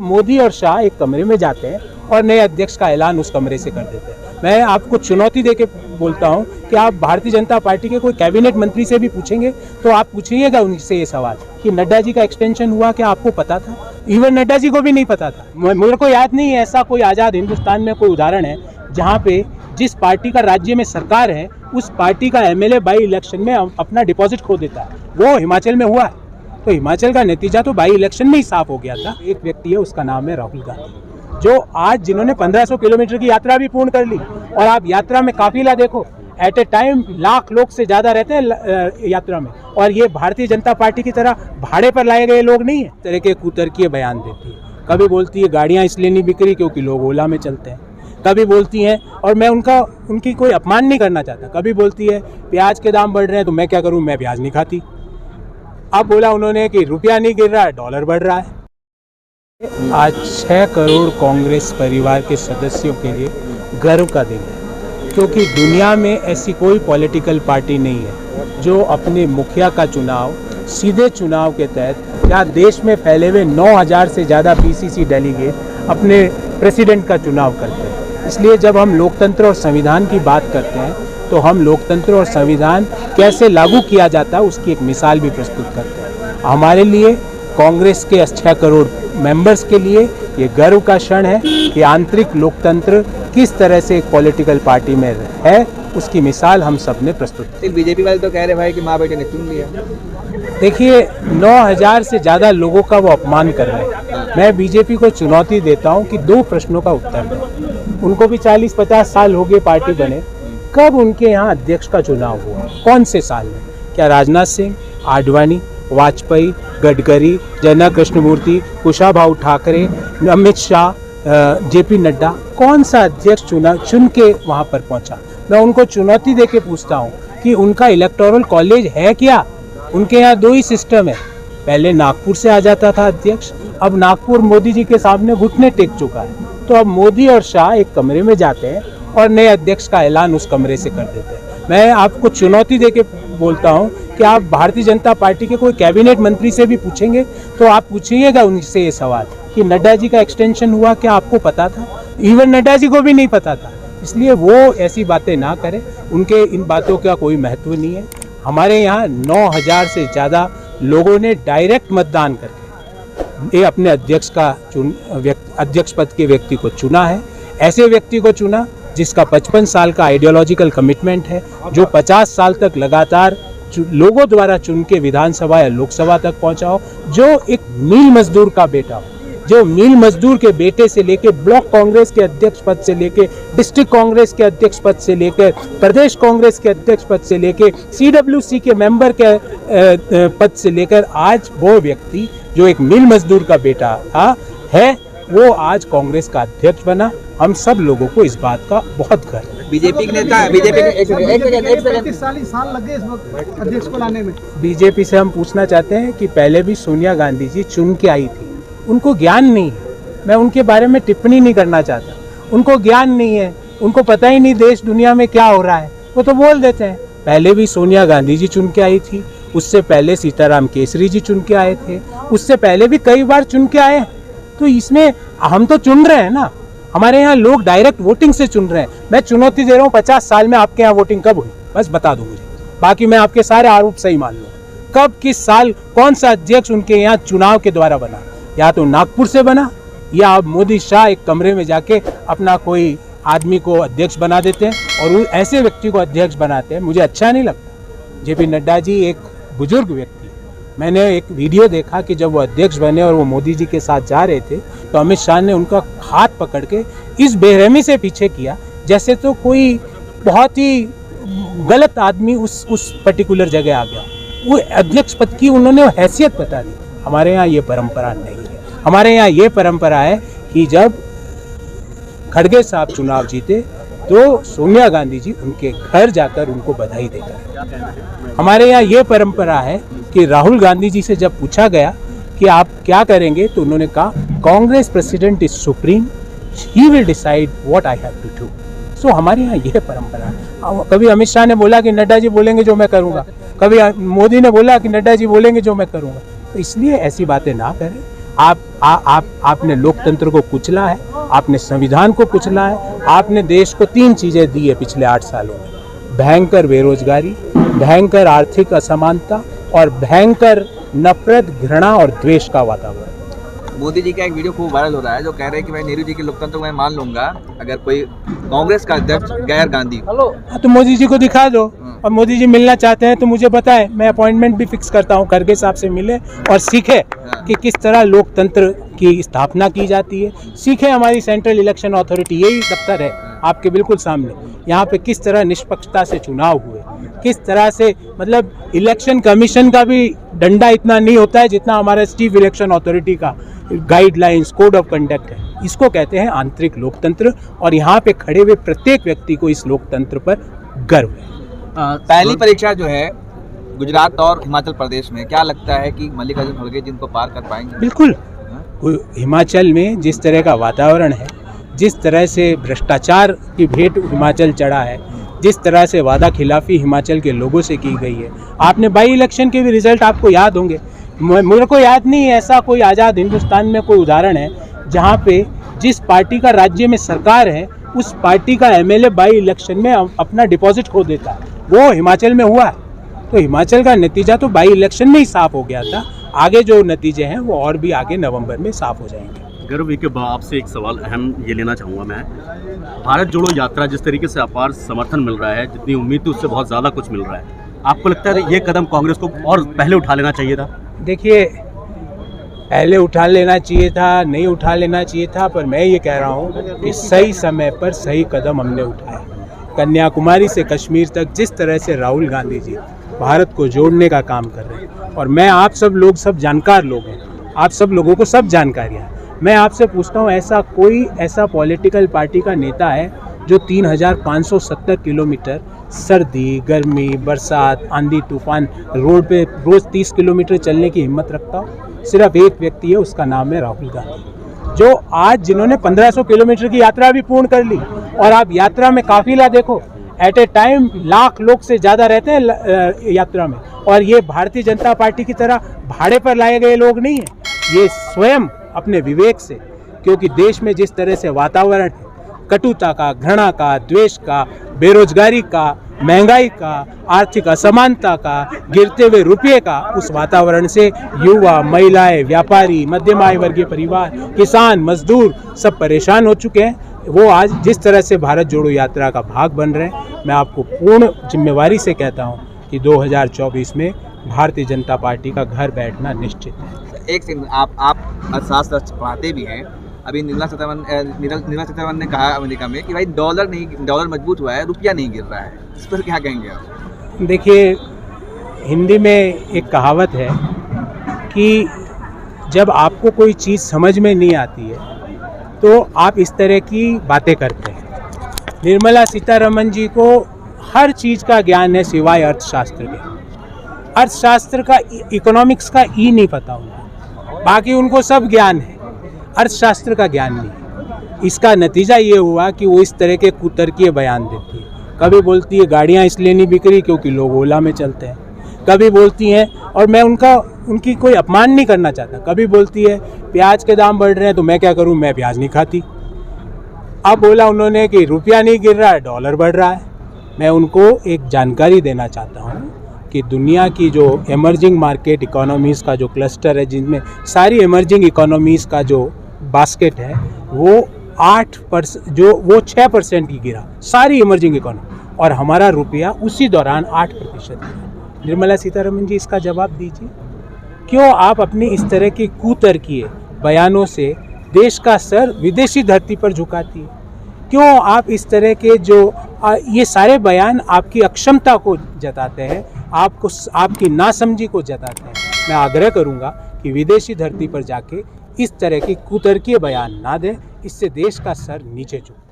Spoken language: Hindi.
मोदी और शाह एक कमरे में जाते हैं और नए अध्यक्ष का ऐलान उस कमरे से कर देते हैं। मैं आपको चुनौती देके बोलता हूं कि आप भारतीय जनता पार्टी के कोई कैबिनेट मंत्री से भी पूछेंगे तो आप पूछिएगा उनसे ये सवाल कि नड्डा जी का एक्सटेंशन हुआ, क्या आपको पता था? इवन नड्डा जी को भी नहीं पता था। मेरे को याद नहीं है ऐसा कोई आज़ाद हिंदुस्तान में कोई उदाहरण है जहाँ पे जिस पार्टी का राज्य में सरकार है उस पार्टी का एमएलए बाई इलेक्शन में अपना डिपॉजिट खो देता है। वो हिमाचल में हुआ है, तो हिमाचल का नतीजा तो बाई इलेक्शन में ही साफ हो गया था। एक व्यक्ति है, उसका नाम है राहुल गांधी, जो आज जिन्होंने 1500 किलोमीटर की यात्रा भी पूर्ण कर ली। और आप यात्रा में काफिला देखो, एट ए टाइम लाख लोग से ज्यादा रहते हैं यात्रा में, और ये भारतीय जनता पार्टी की तरह भाड़े पर लाए गए लोग नहीं है। तरह के कुतर्कीय बयान देती है, कभी बोलती है गाड़ियां इसलिए नहीं बिक रही क्योंकि लोग ओला में चलते हैं, कभी बोलती हैं, और मैं उनकी कोई अपमान नहीं करना चाहता, कभी बोलती है प्याज के दाम बढ़ रहे हैं तो मैं क्या करूं, मैं प्याज नहीं खाती। अब बोला उन्होंने कि रुपया नहीं गिर रहा है, डॉलर बढ़ रहा है। आज 6 करोड़ कांग्रेस परिवार के सदस्यों के लिए गर्व का दिन है, क्योंकि दुनिया में ऐसी कोई पॉलिटिकल पार्टी नहीं है जो अपने मुखिया का चुनाव सीधे चुनाव के तहत, या देश में फैले हुए 9000 से ज़्यादा पीसीसी डेलीगेट अपने प्रेसिडेंट का चुनाव करते हैं। इसलिए जब हम लोकतंत्र और संविधान की बात करते हैं तो हम लोकतंत्र और संविधान कैसे लागू किया जाता है उसकी एक मिसाल भी प्रस्तुत करते हैं। हमारे लिए, कांग्रेस के 6 करोड़ मेंबर्स के लिए ये गर्व का क्षण है कि आंतरिक लोकतंत्र किस तरह से एक पॉलिटिकल पार्टी में है, उसकी मिसाल हम सब ने प्रस्तुत की। बीजेपी वाले तो कह रहे भाई कि माँ बेटे ने चुन लिया। देखिए, 9000 से ज़्यादा लोगों का वो अपमान कर रहे हैं। मैं बीजेपी को चुनौती देता हूँ कि 2 प्रश्नों का उत्तर दें। उनको भी 40-50 साल हो गए पार्टी बने, कब उनके यहाँ अध्यक्ष का चुनाव हुआ, कौन से साल में? क्या राजनाथ सिंह, आडवाणी, वाजपेयी, गडकरी, जयना कृष्णमूर्ति, कुशाभाऊ ठाकरे, अमित शाह, जेपी नड्डा, कौन सा अध्यक्ष चुन के वहाँ पर पहुँचा? मैं उनको चुनौती देके पूछता हूँ कि उनका इलेक्टोरल कॉलेज है क्या? उनके यहाँ 2 ही सिस्टम है। पहले नागपुर से आ जाता था अध्यक्ष, अब नागपुर मोदी जी के सामने घुटने टेक चुका है। तो अब मोदी और शाह एक कमरे में जाते हैं और नए अध्यक्ष का ऐलान उस कमरे से कर देते हैं। मैं आपको चुनौती देके बोलता हूं कि आप भारतीय जनता पार्टी के कोई कैबिनेट मंत्री से भी पूछेंगे तो आप पूछिएगा उनसे ये सवाल कि नड्डा जी का एक्सटेंशन हुआ, क्या आपको पता था? इवन नड्डा जी को भी नहीं पता था। इसलिए वो ऐसी बातें ना करें, उनके इन बातों का कोई महत्व नहीं है। हमारे यहाँ 9000 से ज़्यादा लोगों ने डायरेक्ट मतदान करके ये अपने अध्यक्ष पद के व्यक्ति को चुना है। ऐसे व्यक्ति को चुना जिसका 55 साल का आइडियोलॉजिकल कमिटमेंट है, जो 50 साल तक लगातार लोगों द्वारा चुन के विधानसभा या लोकसभा तक पहुंचा हो, जो एक मील मजदूर का बेटा हो, जो मील मजदूर के बेटे से लेके ब्लॉक कांग्रेस के अध्यक्ष पद से लेके डिस्ट्रिक्ट कांग्रेस के अध्यक्ष पद से लेकर प्रदेश कांग्रेस के अध्यक्ष पद से लेके सीडब्ल्यूसी के मेंबर के पद से लेकर आज वो व्यक्ति जो एक मील मजदूर का बेटा था है, वो आज कांग्रेस का अध्यक्ष बना। हम सब लोगों को इस बात का बहुत गर्व है। बीजेपी ने कहा, बीजेपी ने एक सेकंड साल लगे इस वक्त अध्यक्ष को लाने में। बीजेपी से हम पूछना चाहते हैं कि पहले भी सोनिया गांधी जी चुन के आई थी, उनको ज्ञान नहीं है। मैं उनके बारे में टिप्पणी नहीं करना चाहता, उनको ज्ञान नहीं है, उनको पता ही नहीं देश दुनिया में क्या हो रहा है, वो तो बोल देते हैं। पहले भी सोनिया गांधी जी चुन के आई थी, उससे पहले सीताराम केसरी जी चुन के आए थे, उससे पहले भी कई बार चुन के आए। तो इसमें हम तो चुन रहे हैं ना, हमारे यहाँ लोग डायरेक्ट वोटिंग से चुन रहे हैं। मैं चुनौती दे रहा हूँ, 50 साल में आपके यहाँ वोटिंग कब हुई? बस बता दो मुझे, बाकी मैं आपके सारे आरोप सही मान लूँ। कब, किस साल, कौन सा अध्यक्ष उनके यहाँ चुनाव के द्वारा बना? या तो नागपुर से बना, या अब मोदी शाह एक कमरे में जाके अपना कोई आदमी को अध्यक्ष बना देते हैं और ऐसे व्यक्ति को अध्यक्ष बनाते हैं। मुझे अच्छा नहीं लगता। जेपी नड्डा जी एक बुजुर्ग व्यक्ति, मैंने एक वीडियो देखा कि जब वो अध्यक्ष बने और वो मोदी जी के साथ जा रहे थे तो अमित शाह ने उनका हाथ पकड़ के इस बेरहमी से पीछे किया जैसे तो कोई बहुत ही गलत आदमी उस पर्टिकुलर जगह आ गया। वो अध्यक्ष पद की उन्होंने हैसियत बता दी। हमारे यहाँ ये परंपरा नहीं है। हमारे यहाँ ये परंपरा है कि जब खड़गे साहब चुनाव जीते तो सोनिया गांधी जी उनके घर जाकर उनको बधाई देकर। हमारे यहाँ ये परंपरा है कि राहुल गांधी जी से जब पूछा गया कि आप क्या करेंगे तो उन्होंने कहा Congress president is supreme, he will decide what I have to do. So हमारे यहाँ यह परंपरा है। कभी अमित शाह ने बोला कि नड्डा जी बोलेंगे जो मैं करूँगा, कभी मोदी ने बोला कि नड्डा जी बोलेंगे जो मैं करूँगा। तो इसलिए ऐसी बातें ना करें। आपने लोकतंत्र को कुचला है, आपने संविधान को कुचला है, आपने देश को 3 चीजें दी है पिछले 8 सालों में: भयंकर बेरोजगारी, भयंकर आर्थिक असमानता और भयंकर नफरत, घृणा और द्वेष का वातावरण। मोदी जी का एक वीडियो खूब वायरल हो रहा है जो कह रहे हैं कि भाई नेहरू जी के लोकतंत्र को मैं मान लूंगा अगर कोई कांग्रेस का अध्यक्ष गैर गांधी। हाँ, तो मोदी जी को दिखा दो, और मोदी जी मिलना चाहते हैं तो मुझे बताएं, मैं अपॉइंटमेंट भी फिक्स करता हूँ, खड़गे साहब से मिले और सीखे कि किस तरह लोकतंत्र की स्थापना की जाती है। सीखे हमारी सेंट्रल इलेक्शन अथॉरिटी, यही दफ्तर है आपके बिल्कुल सामने, यहाँ पे किस तरह निष्पक्षता से चुनाव हुए, किस तरह से, मतलब इलेक्शन कमीशन का भी डंडा इतना नहीं होता है जितना हमारा चीफ इलेक्शन अथॉरिटी का गाइडलाइंस, कोड ऑफ कंडक्ट है। इसको कहते हैं आंतरिक लोकतंत्र, और यहाँ पे खड़े हुए प्रत्येक व्यक्ति को इस लोकतंत्र पर गर्व है। पहली परीक्षा जो है गुजरात और हिमाचल प्रदेश में, क्या लगता है कि मल्लिकार्जुन खड़गे जिनको पार कर पाएंगे? बिल्कुल, हिमाचल में जिस तरह का वातावरण है, जिस तरह से भ्रष्टाचार की भेंट हिमाचल चढ़ा है, जिस तरह से वादा खिलाफी हिमाचल के लोगों से की गई है, आपने बाई इलेक्शन के भी रिजल्ट आपको याद होंगे। मेरे को याद नहीं है ऐसा कोई आज़ाद हिंदुस्तान में कोई उदाहरण है जहाँ पे जिस पार्टी का राज्य में सरकार है उस पार्टी का एमएलए बाई इलेक्शन में अपना डिपॉजिट खो देता है। वो हिमाचल में हुआ है, तो हिमाचल का नतीजा तो बाई इलेक्शन में ही साफ हो गया था। आगे जो नतीजे हैं वो और भी आगे नवंबर में साफ हो जाएंगे। गौरव, के आपसे एक सवाल अहम ये लेना चाहूँगा मैं, भारत जोड़ो यात्रा जिस तरीके से अपार समर्थन मिल रहा है, जितनी उम्मीद थी उससे बहुत ज़्यादा कुछ मिल रहा है, आपको लगता है ये कदम कांग्रेस को और पहले उठा लेना चाहिए था? देखिए, पहले उठा लेना चाहिए था, नहीं उठा लेना चाहिए था, पर मैं ये कह रहा हूँ कि सही समय पर सही कदम हमने उठाया। कन्याकुमारी से कश्मीर तक जिस तरह से राहुल गांधी जी भारत को जोड़ने का काम कर रहे हैं, और मैं, आप सब लोग सब जानकार लोग हैं, आप सब लोगों को सब जानकारियाँ हैं, मैं आपसे पूछता हूँ, ऐसा कोई ऐसा पॉलिटिकल पार्टी का नेता है जो 3570 किलोमीटर सर्दी, गर्मी, बरसात, आंधी तूफान रोड पे रोज़ 30 किलोमीटर चलने की हिम्मत रखता हो? सिर्फ एक व्यक्ति है, उसका नाम है राहुल गांधी, जो आज जिन्होंने 1500 किलोमीटर की यात्रा भी पूर्ण कर ली। और आप यात्रा में काफिला देखो, एट ए टाइम लाख लोग से ज़्यादा रहते हैं यात्रा में, और ये भारतीय जनता पार्टी की तरह भाड़े पर लाए गए लोग नहीं हैं, ये स्वयं अपने विवेक से, क्योंकि देश में जिस तरह से वातावरण है, कटुता का, घृणा का, द्वेष का, बेरोजगारी का, महंगाई का, आर्थिक असमानता का, गिरते हुए रुपये का, उस वातावरण से युवा, महिलाएं, व्यापारी, मध्यम आय वर्गीय परिवार, किसान, मजदूर सब परेशान हो चुके हैं। वो आज जिस तरह से भारत जोड़ो यात्रा का भाग बन रहे हैं, मैं आपको पूर्ण जिम्मेवारी से कहता हूं कि 2024 में भारतीय जनता पार्टी का घर बैठना निश्चित है। एक सेकंड, आप अर्थशास्त्र पढ़ाते भी हैं। अभी निर्मला सीतारमण ने कहा अमेरिका में कि भाई डॉलर मजबूत हुआ है, रुपया नहीं गिर रहा है, इस पर क्या कहेंगे आप? देखिए, हिंदी में एक कहावत है कि जब आपको कोई चीज़ समझ में नहीं आती है तो आप इस तरह की बातें करते हैं। निर्मला सीतारमण जी को हर चीज़ का ज्ञान है सिवाय अर्थशास्त्र के। अर्थशास्त्र का, इकोनॉमिक्स का ई नहीं पता उनको, बाकी उनको सब ज्ञान है, अर्थशास्त्र का ज्ञान नहीं। इसका नतीजा ये हुआ कि वो इस तरह के कुतर्कीय बयान देती है। कभी बोलती है गाड़ियाँ इसलिए नहीं बिक रही क्योंकि लोग ओला में चलते हैं, कभी बोलती हैं, और मैं उनकी कोई अपमान नहीं करना चाहता, कभी बोलती है प्याज के दाम बढ़ रहे हैं तो मैं क्या करूं, मैं प्याज नहीं खाती। अब बोला उन्होंने कि रुपया नहीं गिर रहा है, डॉलर बढ़ रहा है। मैं उनको एक जानकारी देना चाहता हूं कि दुनिया की जो एमर्जिंग मार्केट इकोनॉमीज़ का जो क्लस्टर है, जिनमें सारी एमर्जिंग इकोनॉमीज़ का जो बास्केट है, वो 6% ही गिरा, सारी इमर्जिंग इकोनॉमी, और हमारा रुपया उसी दौरान 8% गिरा। निर्मला सीतारमण जी, इसका जवाब दीजिए। क्यों आप अपनी इस तरह की कुतर्कीय बयानों से देश का सर विदेशी धरती पर झुकाती है? क्यों आप इस तरह के जो ये सारे बयान आपकी अक्षमता को जताते हैं, आपकी नासमझी को जताते हैं? मैं आग्रह करूंगा कि विदेशी धरती पर जाके इस तरह की कुतर्कीय बयान ना दें, इससे देश का सर नीचे झुके।